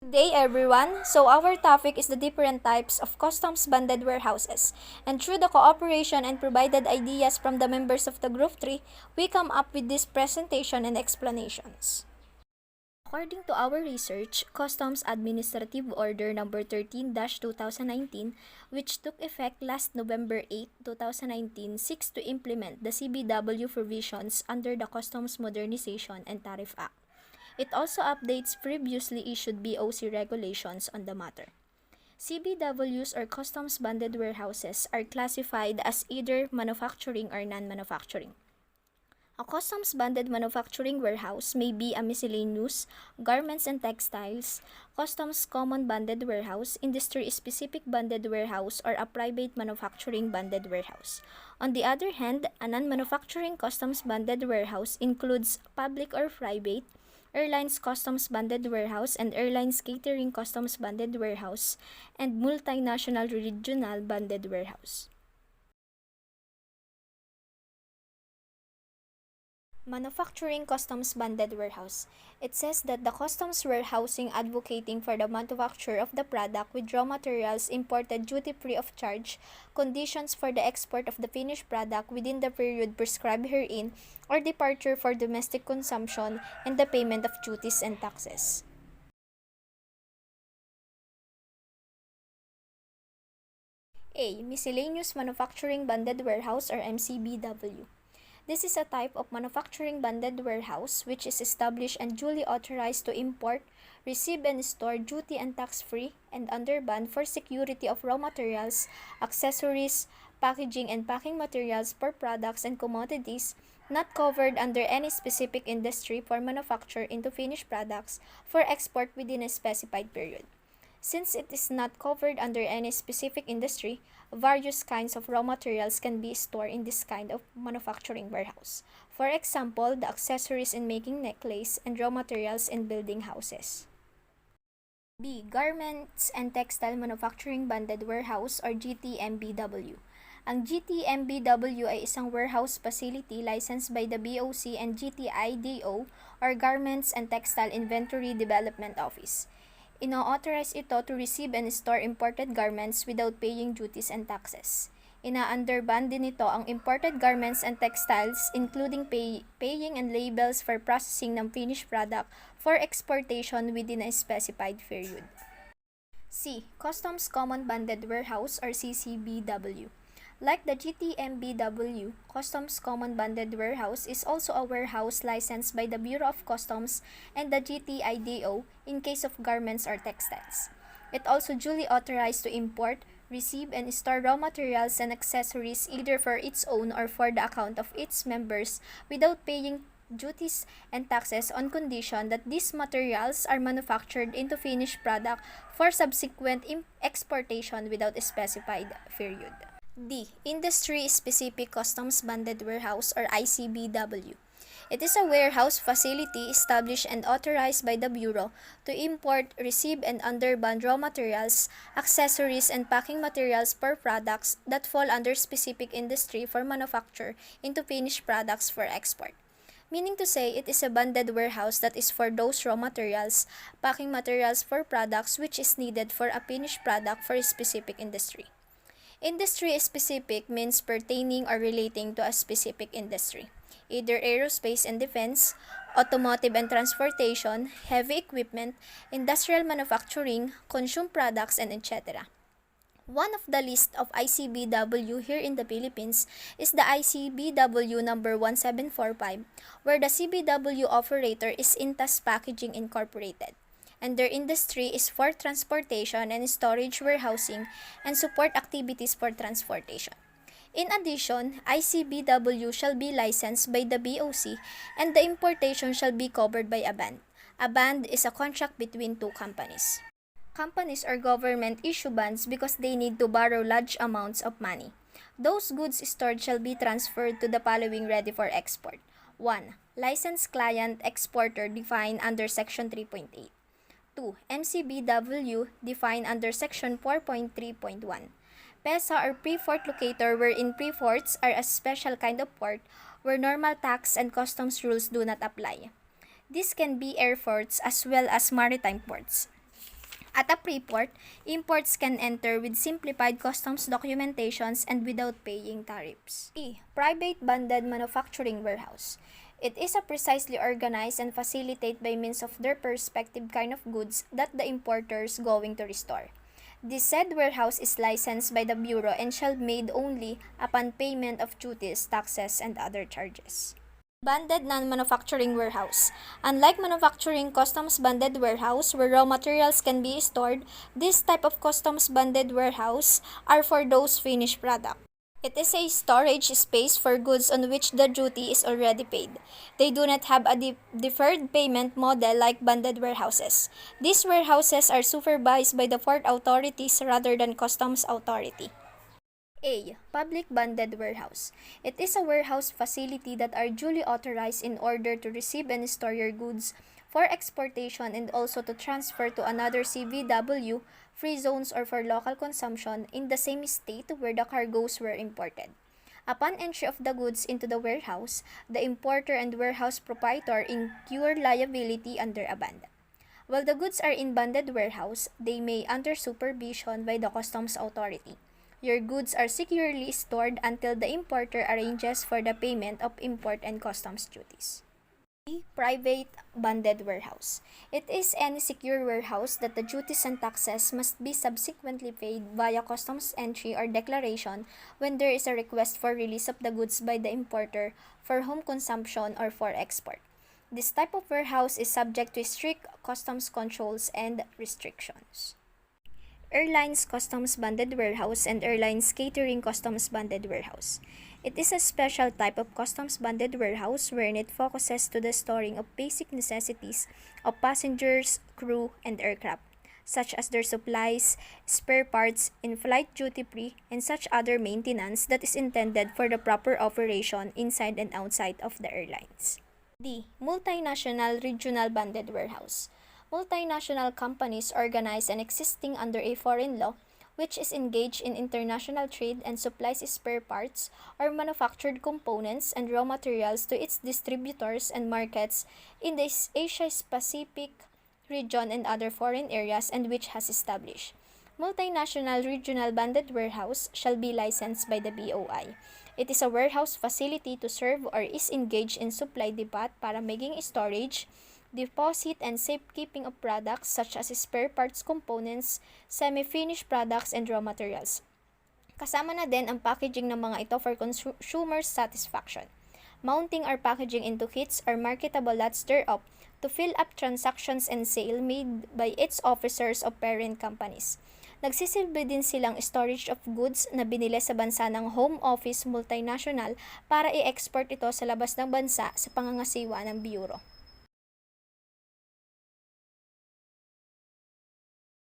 Good day everyone! So our topic is the different types of customs bonded warehouses. And through the cooperation and provided ideas from the members of the Group 3, we come up with this presentation and explanations. According to our research, Customs Administrative Order Number 13-2019, which took effect last November 8, 2019, seeks to implement the CBW provisions under the Customs Modernization and Tariff Act. It also updates previously issued BOC regulations on the matter. CBWs or customs bonded warehouses are classified as either manufacturing or non-manufacturing. A customs bonded manufacturing warehouse may be a miscellaneous, garments and textiles, customs common bonded warehouse, industry-specific bonded warehouse, or a private manufacturing bonded warehouse. On the other hand, a non-manufacturing customs bonded warehouse includes public or private, airlines customs bonded warehouse and airlines catering customs bonded warehouse, and multinational regional bonded warehouse. Manufacturing customs bonded warehouse. It says that the customs warehousing advocating for the manufacture of the product with raw materials imported duty-free of charge, conditions for the export of the finished product within the period prescribed herein, or departure for domestic consumption, and the payment of duties and taxes. A. Miscellaneous Manufacturing Bonded Warehouse or MCBW. This is a type of manufacturing bonded warehouse which is established and duly authorized to import, receive and store duty and tax-free and under bond for security of raw materials, accessories, packaging and packing materials for products and commodities not covered under any specific industry for manufacture into finished products for export within a specified period. Since it is not covered under any specific industry, various kinds of raw materials can be stored in this kind of manufacturing warehouse. For example, the accessories in making necklace and raw materials in building houses. B. Garments and Textile Manufacturing Bonded Warehouse or GTMBW. Ang GTMBW ay isang warehouse facility licensed by the BOC and GTIDO or Garments and Textile Inventory Development Office. Ino-authorize ito to receive and store imported garments without paying duties and taxes. Ina-underband din nito ang imported garments and textiles including paying and labels for processing ng finished product for exportation within a specified period. C. Customs Common Bonded Warehouse or CCBW. Like the GTMBW, Customs Common Bonded Warehouse is also a warehouse licensed by the Bureau of Customs and the GTIDO in case of garments or textiles. It also duly authorized to import, receive, and store raw materials and accessories either for its own or for the account of its members without paying duties and taxes on condition that these materials are manufactured into finished product for subsequent exportation without a specified period. D. Industry-Specific Customs Bonded Warehouse or ICBW. It is a warehouse facility established and authorized by the Bureau to import, receive, and underband raw materials, accessories, and packing materials for products that fall under specific industry for manufacture into finished products for export. Meaning to say, it is a bonded warehouse that is for those raw materials, packing materials for products which is needed for a finished product for a specific industry. Industry-specific means pertaining or relating to a specific industry, either aerospace and defense, automotive and transportation, heavy equipment, industrial manufacturing, consumer products, and etc. One of the list of ICBW here in the Philippines is the ICBW number 1745, where the CBW operator is Intas Packaging Incorporated, and their industry is for transportation and storage warehousing and support activities for transportation. In addition, ICBW shall be licensed by the BOC and the importation shall be covered by a band. A band is a contract between two companies. Companies or government issue bands because they need to borrow large amounts of money. Those goods stored shall be transferred to the following ready for export. 1. Licensed client exporter defined under Section 3.8. 2. MCBW defined under Section 4.3.1. PESA or pre-port locator wherein pre-ports are a special kind of port where normal tax and customs rules do not apply. This can be airports as well as maritime ports. At a pre-port, imports can enter with simplified customs documentations and without paying tariffs. Private banded manufacturing warehouse. It is a precisely organized and facilitated by means of their perspective kind of goods that the importer is going to restore. This said warehouse is licensed by the Bureau and shall be made only upon payment of duties, taxes, and other charges. Banded non-manufacturing warehouse. Unlike manufacturing customs banded warehouse where raw materials can be stored, this type of customs banded warehouse are for those finished product. It is a storage space for goods on which the duty is already paid. They do not have a deferred payment model like banded warehouses. These warehouses are supervised by the port authorities rather than customs authority. A. Public banded warehouse. It is a warehouse facility that are duly authorized in order to receive and store your goods for exportation and also to transfer to another CVW, free zones or for local consumption in the same state where the cargoes were imported. Upon entry of the goods into the warehouse, the importer and warehouse proprietor incur liability under a band. While the goods are in banded warehouse, they may under supervision by the customs authority. Your goods are securely stored until the importer arranges for the payment of import and customs duties. Private banded warehouse. It is any secure warehouse that the duties and taxes must be subsequently paid via customs entry or declaration when there is a request for release of the goods by the importer for home consumption or for export. This type of warehouse is subject to strict customs controls and restrictions. Airlines Customs Banded Warehouse and Airlines Catering Customs Banded Warehouse. It is a special type of customs banded warehouse wherein it focuses to the storing of basic necessities of passengers, crew, and aircraft, such as their supplies, spare parts, in-flight duty-free, and such other maintenance that is intended for the proper operation inside and outside of the airlines. D. Multinational Regional Banded Warehouse. Multinational companies organized and existing under a foreign law which is engaged in international trade and supplies spare parts or manufactured components and raw materials to its distributors and markets in the Asia-Pacific region and other foreign areas and which has established. Multinational Regional Banded Warehouse shall be licensed by the BOI. It is a warehouse facility to serve or is engaged in supply depot para making storage, deposit and safekeeping of products such as spare parts components, semi-finished products, and raw materials. Kasama na din ang packaging ng mga ito for consumer satisfaction. Mounting or packaging into kits or marketable lots thereof to fill up transactions and sale made by its officers of parent companies. Nagsisilbi din silang storage of goods na binili sa bansa ng home office multinational para i-export ito sa labas ng bansa sa pangangasiwa ng Bureau.